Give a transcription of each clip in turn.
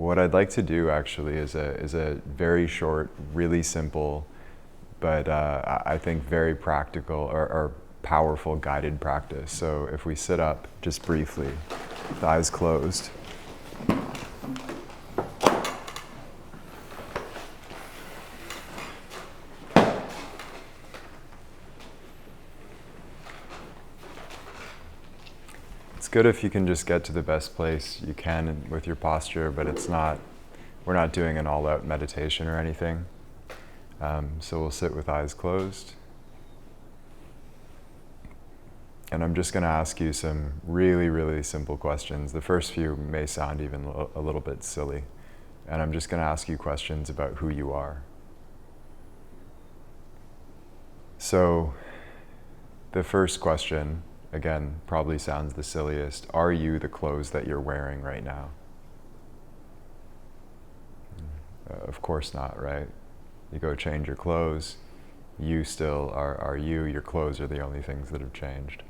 What I'd like to do actually is a very short, really simple, but I think very practical or powerful guided practice. So if we sit up just briefly, with eyes closed. It's good if you can just get to the best place you can with your posture, but we're not doing an all-out meditation or anything. So we'll sit with eyes closed. And I'm just going to ask you some really, really simple questions. The first few may sound even a little bit silly. And I'm just going to ask you questions about who you are. So the first question, again, probably sounds the silliest. Are you the clothes that you're wearing right now? Of course not, right? You go change your clothes, you still are you. Your clothes are the only things that have changed.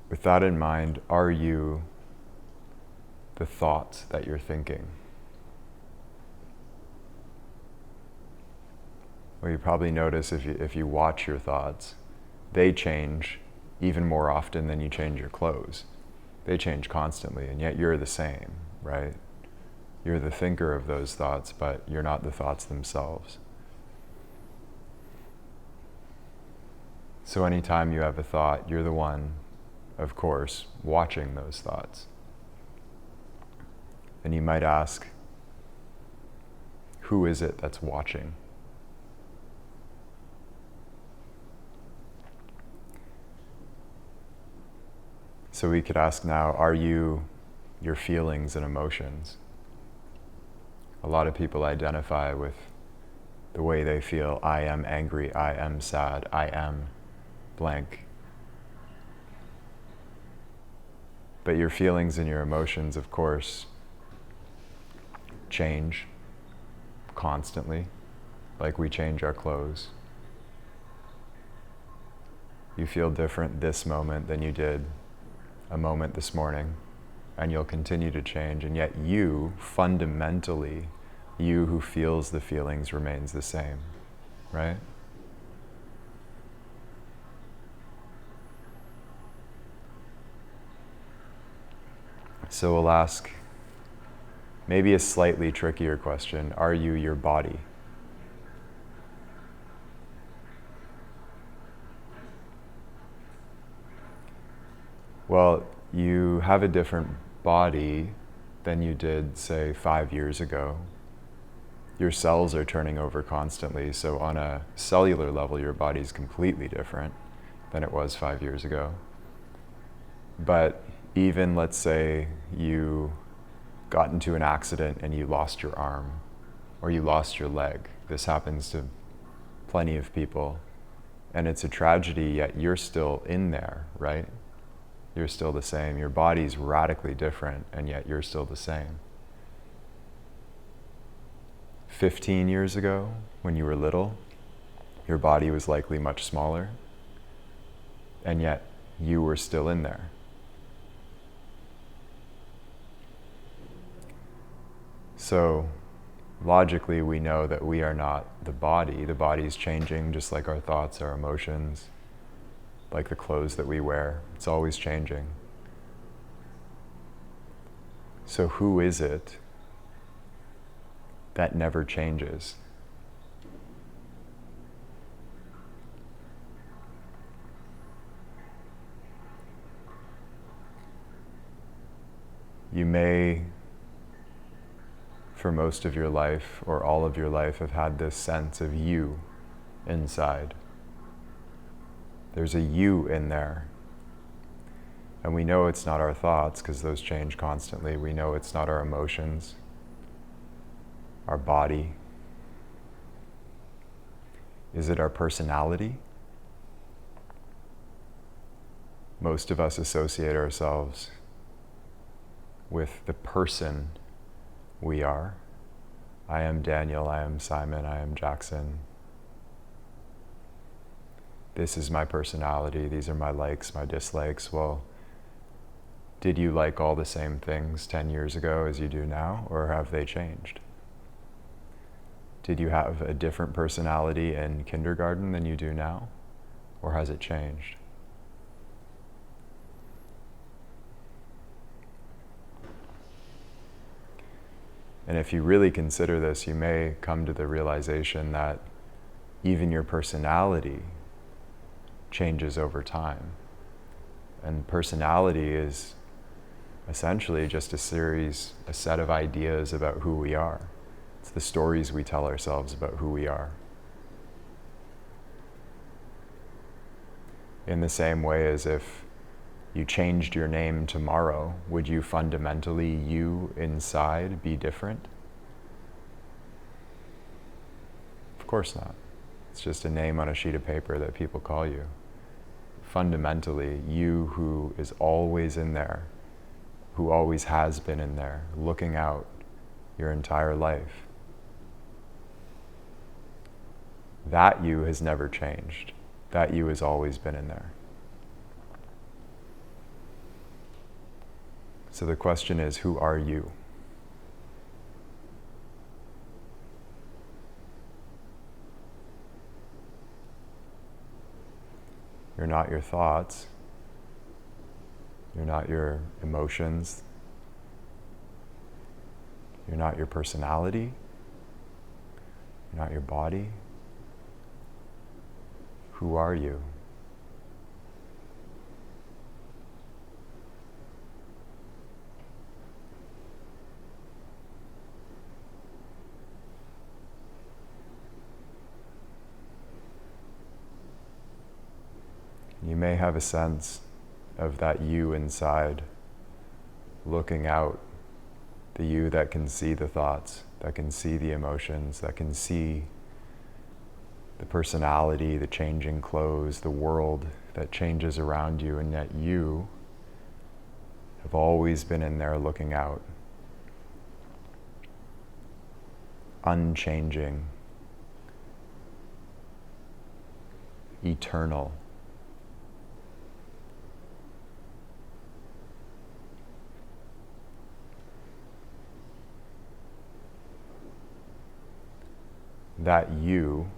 With that in mind, are you the thoughts that you're thinking? Well, you probably notice if you watch your thoughts, they change even more often than you change your clothes. They change constantly, and yet you're the same, right? You're the thinker of those thoughts, but you're not the thoughts themselves. So anytime you have a thought, you're the one, of course, watching those thoughts. And you might ask, who is it that's watching? So we could ask now, are you your feelings and emotions? A lot of people identify with the way they feel. I am angry, I am sad, I am blank. But your feelings and your emotions, of course, change constantly, like we change our clothes. You feel different this moment than you did a moment this morning, and you'll continue to change, and yet you, fundamentally, you who feels the feelings remains the same, right? So we'll ask maybe a slightly trickier question. Are you your body? Well, you have a different body than you did, say, 5 years ago. Your cells are turning over constantly, so on a cellular level, your body's completely different than it was 5 years ago. But even, let's say, you got into an accident and you lost your arm, or you lost your leg. This happens to plenty of people, and it's a tragedy, yet you're still in there, right? You're still the same. Your body's radically different, and yet you're still the same. 15 years ago, when you were little, your body was likely much smaller, and yet you were still in there. So, logically, we know that we are not the body. The body's changing, just like our thoughts, our emotions, like the clothes that we wear. It's always changing. So who is it that never changes? You may, for most of your life or all of your life, have had this sense of you inside. There's a you in there. And we know it's not our thoughts because those change constantly. We know it's not our emotions, our body. Is it our personality? Most of us associate ourselves with the person we are. I am Daniel, I am Simon, I am Jackson. this is my personality, these are my likes, my dislikes. Well, did you like all the same things 10 years ago as you do now, or have they changed? Did you have a different personality in kindergarten than you do now, or has it changed? And if you really consider this, you may come to the realization that even your personality changes over time. And personality is essentially just a set of ideas about who we are. It's the stories we tell ourselves about who we are. In the same way as if you changed your name tomorrow, would you fundamentally, you inside, be different? Of course not. It's just a name on a sheet of paper that people call you. Fundamentally, you who is always in there, who always has been in there, looking out your entire life, that you has never changed. That you has always been in there. So the question is, who are you? You're not your thoughts. You're not your emotions. You're not your personality. You're not your body. Who are you? You may have a sense of that you inside, looking out, the you that can see the thoughts, that can see the emotions, that can see the personality, the changing clothes, the world that changes around you, and yet you have always been in there looking out, unchanging, eternal. That you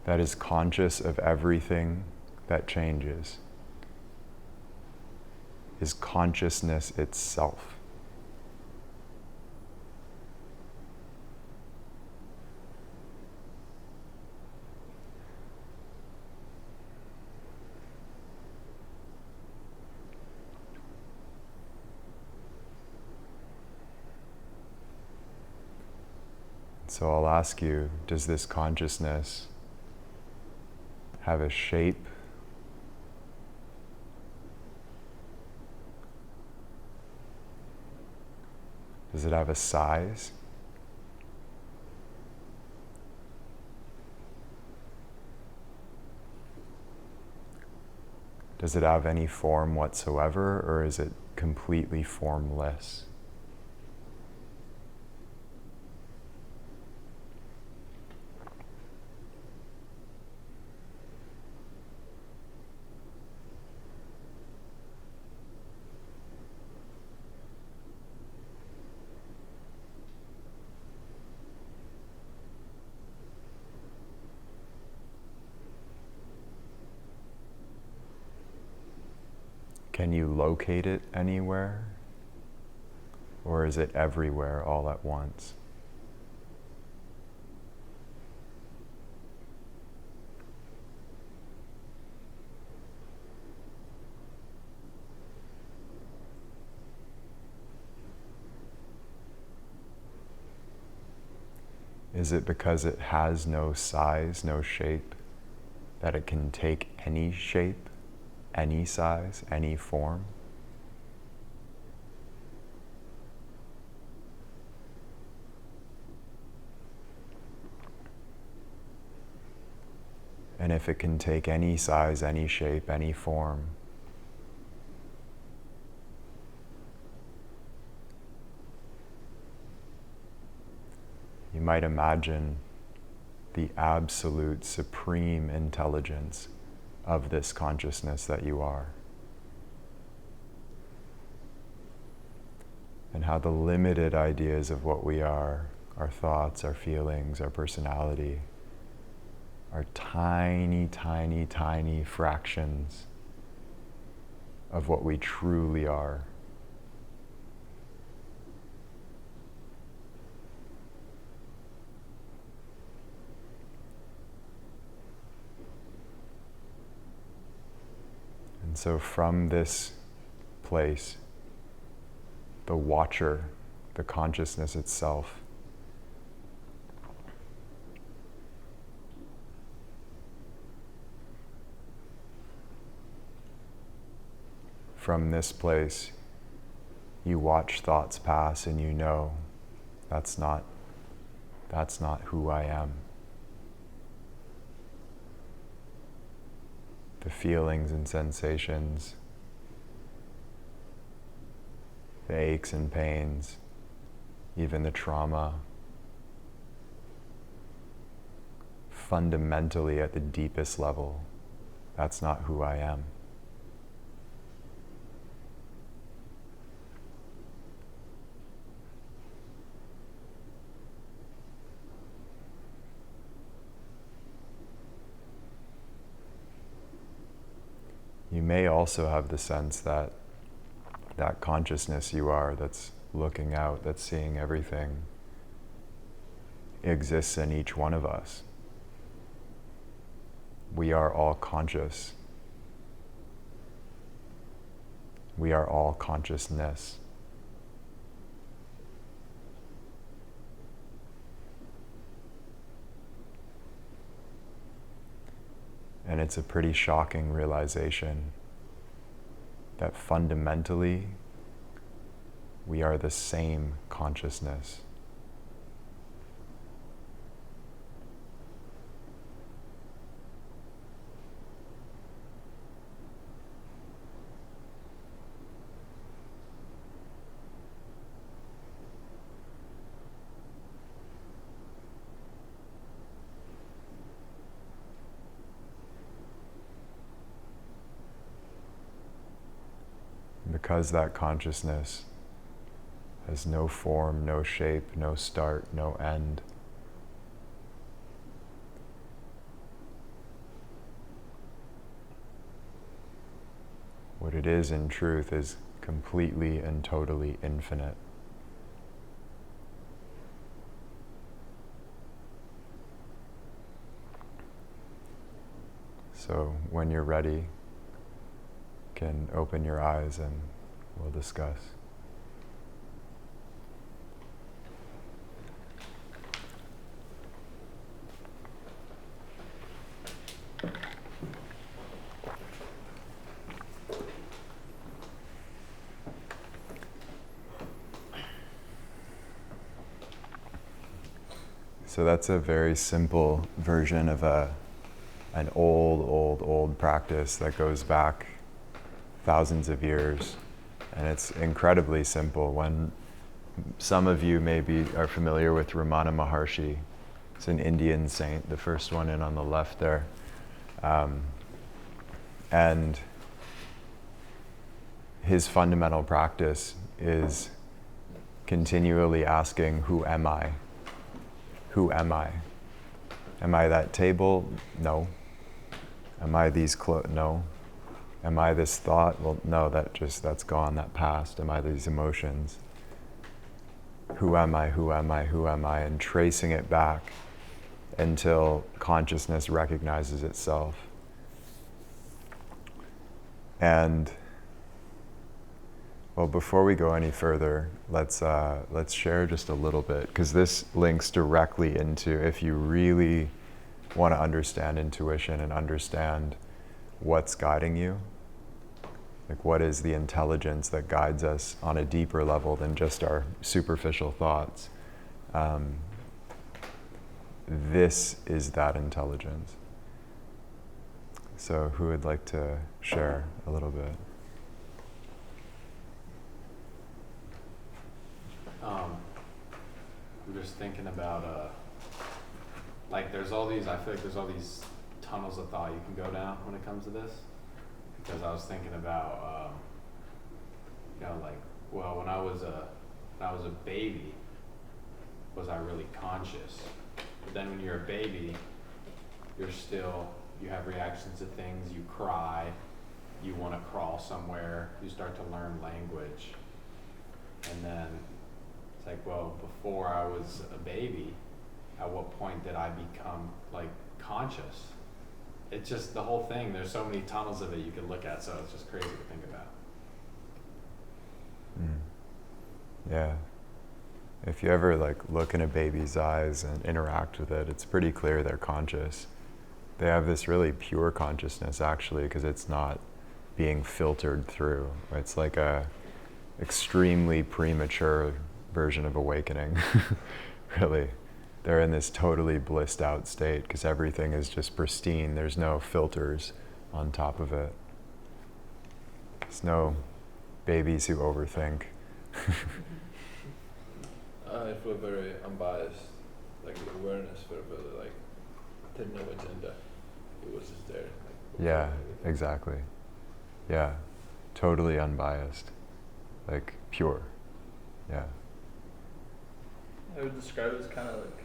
that is conscious of everything that changes is consciousness itself. So I'll ask you, does this consciousness have a shape? Does it have a size? Does it have any form whatsoever, or is it completely formless? Can you locate it anywhere? Or is it everywhere all at once? Is it because it has no size, no shape, that it can take any shape, any size, any form? And if it can take any size, any shape, any form, you might imagine the absolute supreme intelligence of this consciousness that you are. And how the limited ideas of what we are, our thoughts, our feelings, our personality, are tiny, tiny, tiny fractions of what we truly are. And so from this place, the watcher, the consciousness itself, from this place, you watch thoughts pass and you know that's not who I am. The feelings and sensations, the aches and pains, even the trauma, fundamentally at the deepest level, that's not who I am. You may also have the sense that that consciousness you are, that's looking out, that's seeing everything, exists in each one of us. We are all conscious. We are all consciousness. And it's a pretty shocking realization that fundamentally we are the same consciousness. Because that consciousness has no form, no shape, no start, no end, what it is in truth is completely and totally infinite. So when you're ready, you can open your eyes and we'll discuss. So that's a very simple version of an old practice that goes back thousands of years, and it's incredibly simple. When some of you maybe are familiar with Ramana Maharshi, it's an Indian saint, the first one in on the left there, and his fundamental practice is continually asking, who am I? Who am I? Am I that table? No. Am I these clothes? No. Am I this thought? Well, no, that's gone, that passed. Am I these emotions? Who am I? Who am I? Who am I? And tracing it back until consciousness recognizes itself. And well, before we go any further, let's share just a little bit, because this links directly into, if you really want to understand intuition and understand what's guiding you, like what is the intelligence that guides us on a deeper level than just our superficial thoughts. This is that intelligence. So who would like to share a little bit? I'm just thinking about like there's all these, I feel like there's all these tunnels of thought you can go down when it comes to this. Because I was thinking about, like, well, when I was a baby, was I really conscious? But then when you're a baby, you have reactions to things, you cry, you want to crawl somewhere, you start to learn language. And then it's like, well, before I was a baby, at what point did I become like conscious? It's just the whole thing, there's so many tunnels of it you could look at, so it's just crazy to think about. Yeah. If you ever like look in a baby's eyes and interact with it, it's pretty clear they're conscious. They have this really pure consciousness actually, because it's not being filtered through. It's like a extremely premature version of awakening. Really. They're in this totally blissed out state because everything is just pristine. There's no filters on top of it. There's no babies who overthink. I feel very unbiased, like the awareness, very like, had no agenda. It was just there. Like, Yeah, exactly. Yeah, totally unbiased, like pure. Yeah. I would describe it as kind of like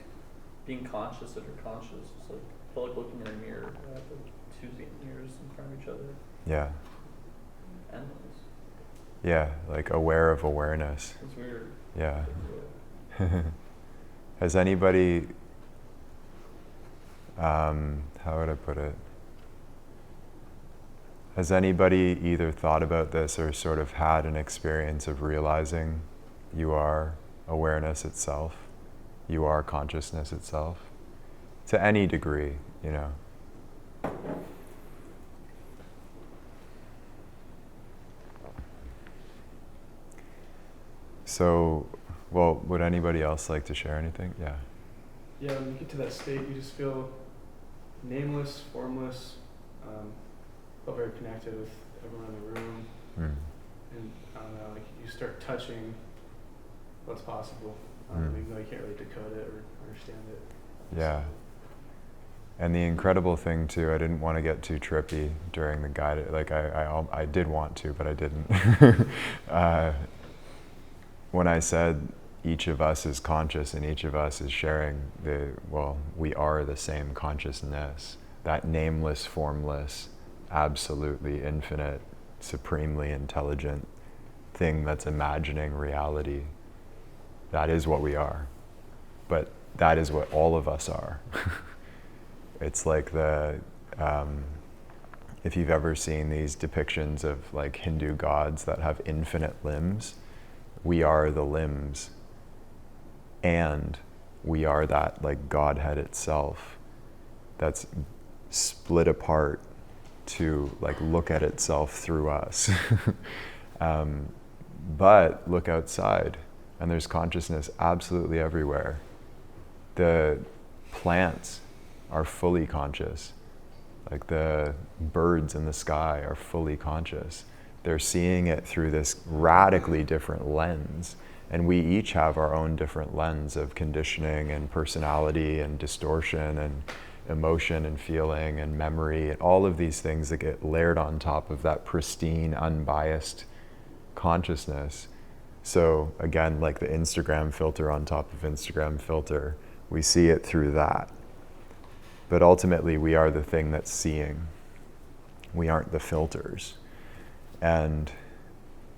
being conscious that you're conscious. It's like, I feel like looking in a mirror. I have like two mirrors in front of each other. Yeah. Endless. Yeah, like aware of awareness. It's weird. Yeah. Has anybody, how would I put it? Has anybody either thought about this or sort of had an experience of realizing you are awareness itself? You are consciousness itself? To any degree, you know. So, well, would anybody else like to share anything? Yeah. Yeah, when you get to that state, you just feel nameless, formless, feel very connected with everyone in the room. And I don't know, like you start touching what's possible, even though you can't really decode it or understand it. Yeah. And the incredible thing too, I didn't want to get too trippy during the guide. Like I did want to, but I didn't. When I said each of us is conscious and each of us is sharing we are the same consciousness, that nameless, formless, absolutely infinite, supremely intelligent thing that's imagining reality. That is what we are. But that is what all of us are. It's like if you've ever seen these depictions of like Hindu gods that have infinite limbs, we are the limbs, and we are that like Godhead itself that's split apart to like look at itself through us. But look outside and there's consciousness absolutely everywhere. The plants are fully conscious. Like the birds in the sky are fully conscious. They're seeing it through this radically different lens. And we each have our own different lens of conditioning and personality and distortion and emotion and feeling and memory and all of these things that get layered on top of that pristine, unbiased consciousness. So again, like the Instagram filter on top of Instagram filter, we see it through that. But ultimately, we are the thing that's seeing. We aren't the filters. And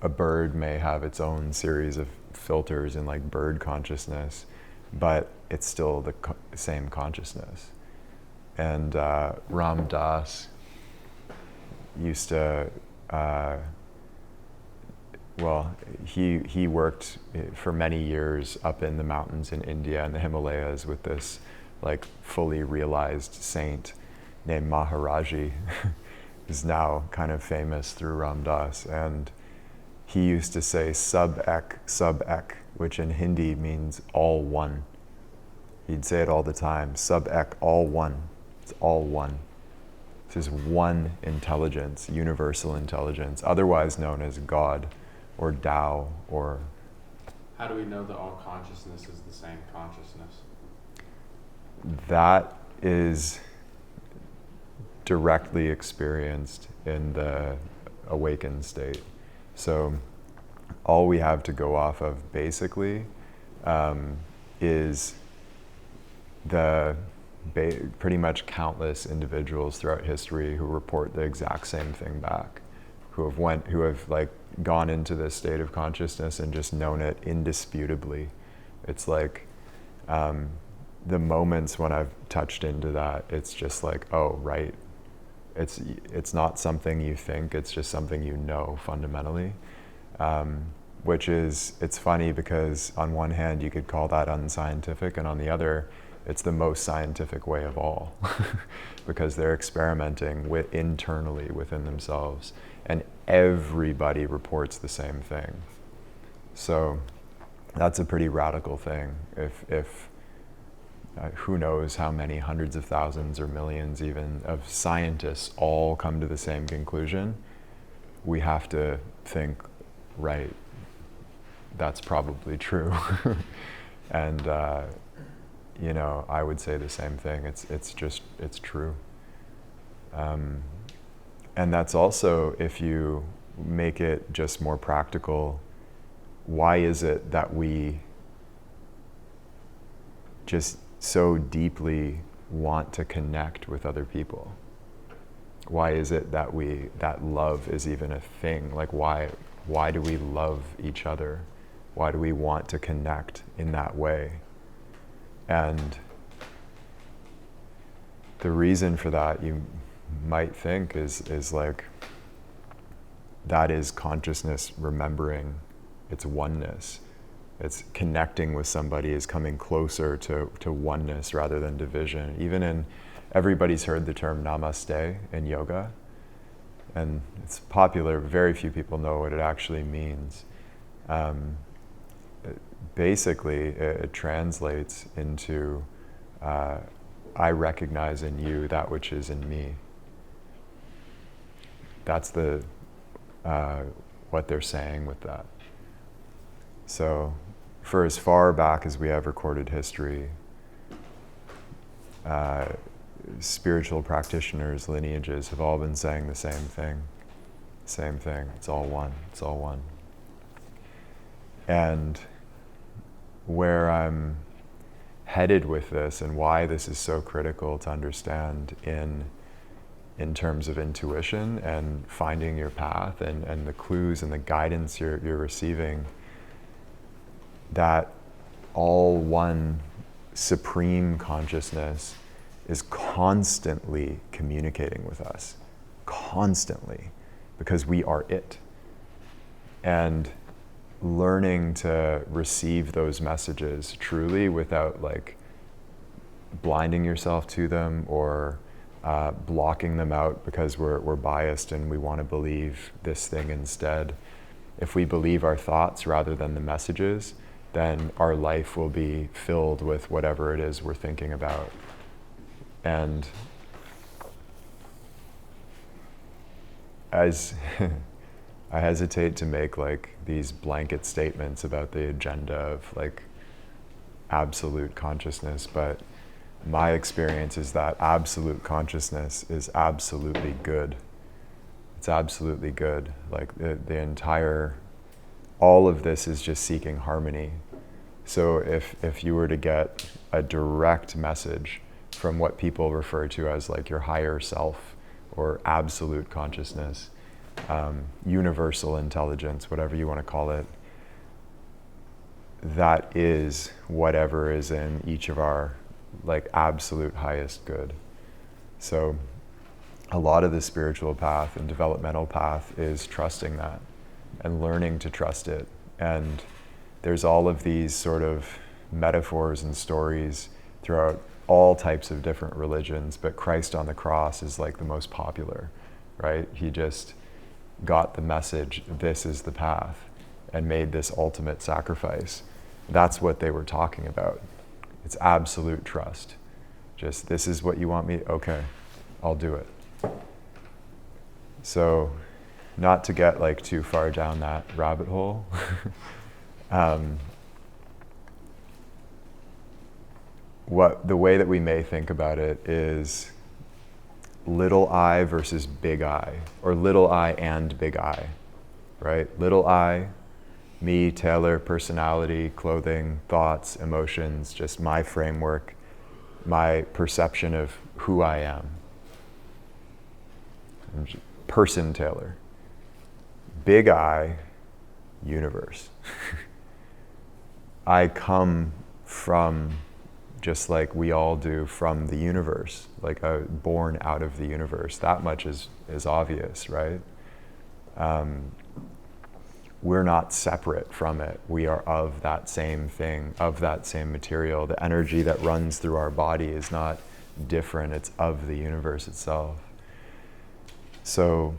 a bird may have its own series of filters in like bird consciousness, but it's still the same consciousness. And Ram Dass used to, he worked for many years up in the mountains in India and the Himalayas with this like fully realized saint named Maharaji, who's now kind of famous through Ram Dass. And he used to say sub ek, which in Hindi means all one. He'd say it all the time, sub ek, all one. It's all one. This is one intelligence, universal intelligence, otherwise known as God or Tao or... How do we know that all consciousness is the same consciousness? that is directly experienced in the awakened state. So all we have to go off of basically is the pretty much countless individuals throughout history who report the exact same thing back, who have like gone into this state of consciousness and just known it indisputably. It's like the moments when I've touched into that, it's just like, oh, right. It's not something you think, it's just something you know fundamentally. Which is, it's funny because on one hand you could call that unscientific, and on the other, it's the most scientific way of all because they're experimenting internally within themselves, and everybody reports the same thing. So that's a pretty radical thing. If who knows how many hundreds of thousands or millions even of scientists all come to the same conclusion, we have to think, right, that's probably true. And you know, I would say the same thing. It's true. And that's also, if you make it just more practical, why is it that we just so deeply want to connect with other people? Why is it that that love is even a thing? Like, why do we love each other? Why do we want to connect in that way? And the reason for that, you might think, is like, that is consciousness remembering its oneness. It's connecting with somebody, is coming closer to oneness rather than division. Even everybody's heard the term namaste in yoga, and it's popular, very few people know what it actually means. Basically, it translates into, I recognize in you that which is in me. That's what they're saying with that. So for as far back as we have recorded history, spiritual practitioners, lineages have all been saying the same thing. Same thing. It's all one. It's all one. And where I'm headed with this, and why this is so critical to understand in terms of intuition and finding your path and the clues and the guidance you're receiving, that all one supreme consciousness is constantly communicating with us, constantly, because we are it. And learning to receive those messages truly without like blinding yourself to them or blocking them out because we're biased and we want to believe this thing instead. If we believe our thoughts rather than the messages, then our life will be filled with whatever it is we're thinking about. And as I hesitate to make like these blanket statements about the agenda of like absolute consciousness, but my experience is that absolute consciousness is absolutely good. It's absolutely good. Like the entire, all of this is just seeking harmony. So if you were to get a direct message from what people refer to as like your higher self or absolute consciousness, universal intelligence, whatever you want to call it, that is whatever is in each of our like absolute highest good. So a lot of the spiritual path and developmental path is trusting that and learning to trust it. And there's all of these sort of metaphors and stories throughout all types of different religions, but Christ on the cross is like the most popular, right? He just got the message, this is the path, and made this ultimate sacrifice. That's what they were talking about. It's absolute trust. Just, this is what you want me, okay, I'll do it. So, not to get like too far down that rabbit hole, the way that we may think about it is little I versus big I, or little I and big I, right? Little I, me, Taylor, personality, clothing, thoughts, emotions, just my framework, my perception of who I am. Person Taylor. Big I, universe. I come from, just like we all do, from the universe, like born out of the universe. That much is obvious, right? We're not separate from it. We are of that same thing, of that same material. The energy that runs through our body is not different. It's of the universe itself. So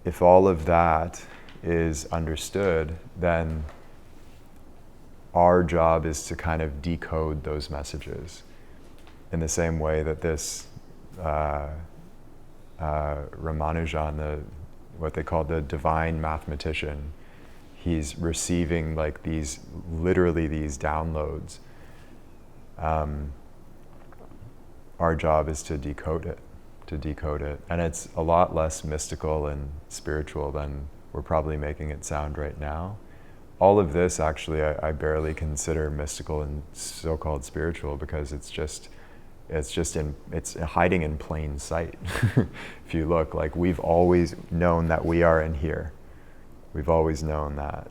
if all of that is understood, then our job is to kind of decode those messages in the same way that this Ramanujan, what they call the divine mathematician, he's receiving like literally these downloads. Our job is to decode it. And it's a lot less mystical and spiritual than we're probably making it sound right now. All of this, actually, I barely consider mystical and so-called spiritual, because it's hiding in plain sight. If you look, like, we've always known that we are in here. We've always known that.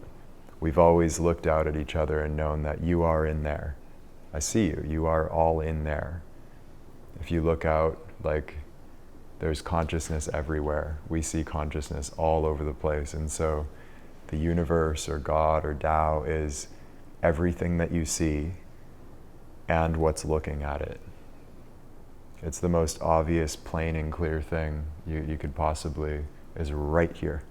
We've always looked out at each other and known that you are in there. I see you. You are all in there. If you look out, like, there's consciousness everywhere. We see consciousness all over the place. And so the universe or God or Tao is everything that you see and what's looking at it. It's the most obvious, plain and clear thing you could possibly, is right here.